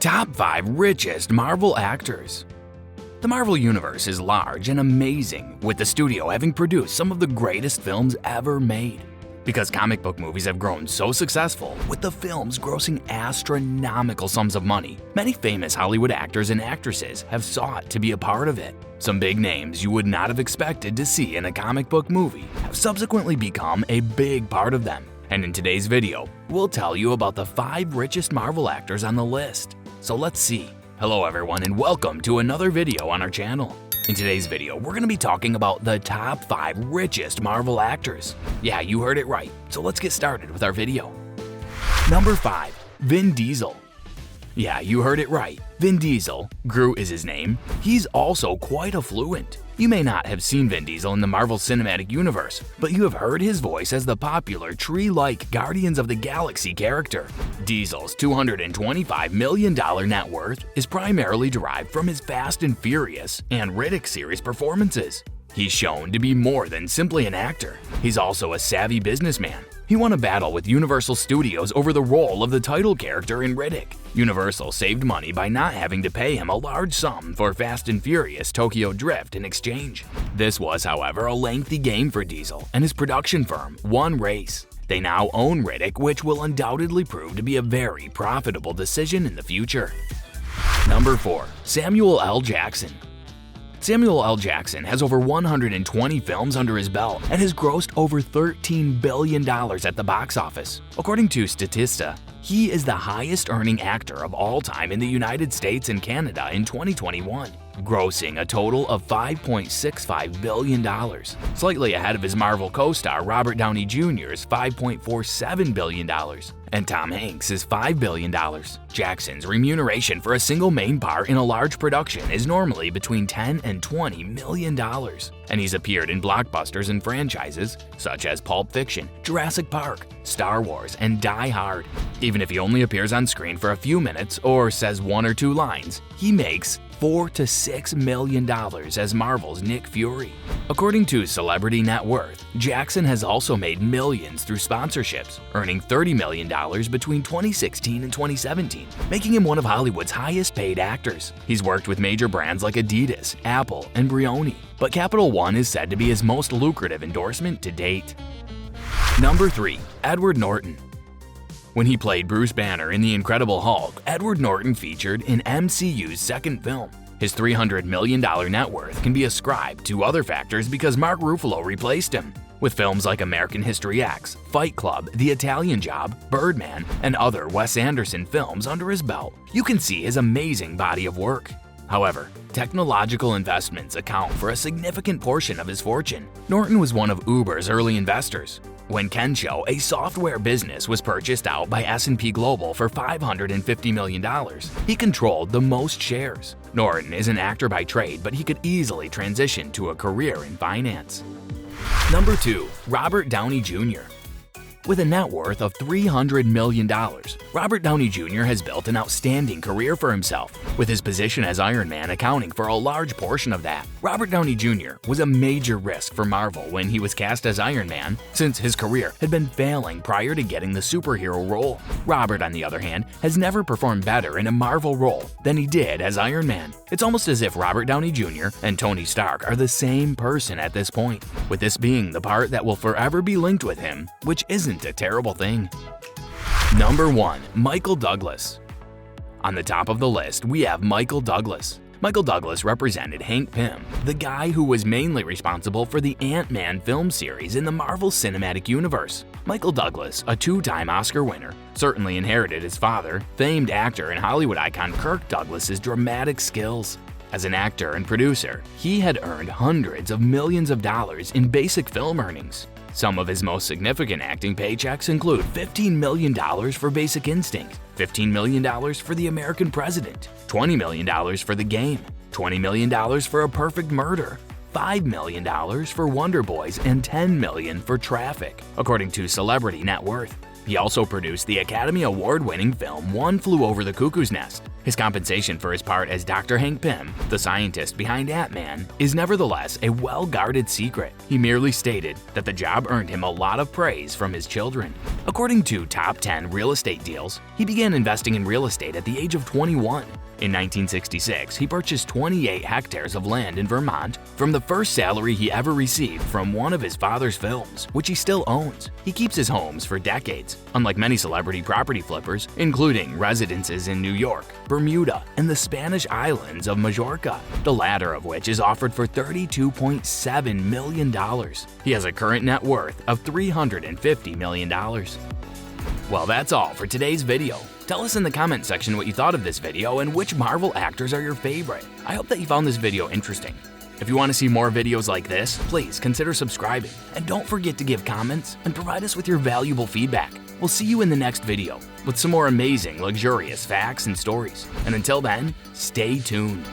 Top 5 Richest Marvel Actors. The Marvel Universe is large and amazing, with the studio having produced some of the greatest films ever made. Because comic book movies have grown so successful, with the films grossing astronomical sums of money, many famous Hollywood actors and actresses have sought to be a part of it. Some big names you would not have expected to see in a comic book movie have subsequently become a big part of them. And in today's video, we'll tell you about the 5 richest Marvel actors on the list. So let's see. Hello everyone and welcome to another video on our channel. In today's video, we're going to be talking about the top 5 richest Marvel actors. Yeah, you heard it right. So let's get started with our video. Number 5. Vin Diesel. Yeah, you heard it right. Vin Diesel, Groot is his name, he's also quite affluent. You may not have seen Vin Diesel in the Marvel Cinematic Universe, but you have heard his voice as the popular tree-like Guardians of the Galaxy character. Diesel's $225 million net worth is primarily derived from his Fast and Furious and Riddick series performances. He's shown to be more than simply an actor. He's also a savvy businessman. He won a battle with Universal Studios over the role of the title character in Riddick. Universal saved money by not having to pay him a large sum for Fast and Furious Tokyo Drift in exchange. This was, however, a lengthy game for Diesel and his production firm, One Race. They now own Riddick, which will undoubtedly prove to be a very profitable decision in the future. Number 4. Samuel L. Jackson. Samuel L. Jackson has over 120 films under his belt and has grossed over $13 billion at the box office. According to Statista, he is the highest-earning actor of all time in the United States and Canada in 2021, grossing a total of $5.65 billion, slightly ahead of his Marvel co-star Robert Downey Jr.'s $5.47 billion, and Tom Hanks' $5 billion. Jackson's remuneration for a single main part in a large production is normally between $10 and $20 million, and he's appeared in blockbusters and franchises such as Pulp Fiction, Jurassic Park, Star Wars, and Die Hard. Even if he only appears on screen for a few minutes or says 1 or 2 lines, he makes $4 to $6 million as Marvel's Nick Fury. According to Celebrity Net Worth, Jackson has also made millions through sponsorships, earning $30 million between 2016 and 2017, making him one of Hollywood's highest-paid actors. He's worked with major brands like Adidas, Apple, and Brioni, but Capital One is said to be his most lucrative endorsement to date. Number 3. Edward Norton. When he played Bruce Banner in The Incredible Hulk, Edward Norton featured in MCU's second film. His $300 million net worth can be ascribed to other factors because Mark Ruffalo replaced him. With films like American History X, Fight Club, The Italian Job, Birdman, and other Wes Anderson films under his belt, you can see his amazing body of work. However, technological investments account for a significant portion of his fortune. Norton was one of Uber's early investors. When Kensho, a software business, was purchased out by S&P Global for $550 million, he controlled the most shares. Norton is an actor by trade, but he could easily transition to a career in finance. Number 2. Robert Downey Jr. With a net worth of $300 million, Robert Downey Jr. has built an outstanding career for himself, with his position as Iron Man accounting for a large portion of that. Robert Downey Jr. was a major risk for Marvel when he was cast as Iron Man, since his career had been failing prior to getting the superhero role. Robert, on the other hand, has never performed better in a Marvel role than he did as Iron Man. It's almost as if Robert Downey Jr. and Tony Stark are the same person at this point, with this being the part that will forever be linked with him, which isn't a terrible thing. Number 1. Michael Douglas. On the top of the list, we have Michael Douglas. Michael Douglas represented Hank Pym, the guy who was mainly responsible for the Ant-Man film series in the Marvel Cinematic Universe. Michael Douglas, a 2-time Oscar winner, certainly inherited his father, famed actor and Hollywood icon Kirk Douglas's dramatic skills. As an actor and producer, he had earned hundreds of millions of dollars in basic film earnings. Some of his most significant acting paychecks include $15 million for Basic Instinct, $15 million for The American President, $20 million for The Game, $20 million for A Perfect Murder, $5 million for Wonder Boys, and $10 million for Traffic, according to Celebrity Net Worth. He also produced the Academy Award-winning film One Flew Over the Cuckoo's Nest. His compensation for his part as Dr. Hank Pym, the scientist behind Ant-Man, is nevertheless a well-guarded secret. He merely stated that the job earned him a lot of praise from his children. According to Top 10 Real Estate Deals, he began investing in real estate at the age of 21. In 1966, he purchased 28 hectares of land in Vermont from the first salary he ever received from one of his father's films, which he still owns. He keeps his homes for decades, unlike many celebrity property flippers, including residences in New York, Bermuda, and the Spanish islands of Majorca, the latter of which is offered for $32.7 million. He has a current net worth of $350 million. Well, that's all for today's video. Tell us in the comment section what you thought of this video and which Marvel actors are your favorite. I hope that you found this video interesting. If you want to see more videos like this, please consider subscribing. And don't forget to give comments and provide us with your valuable feedback. We'll see you in the next video with some more amazing, luxurious facts and stories. And until then, stay tuned.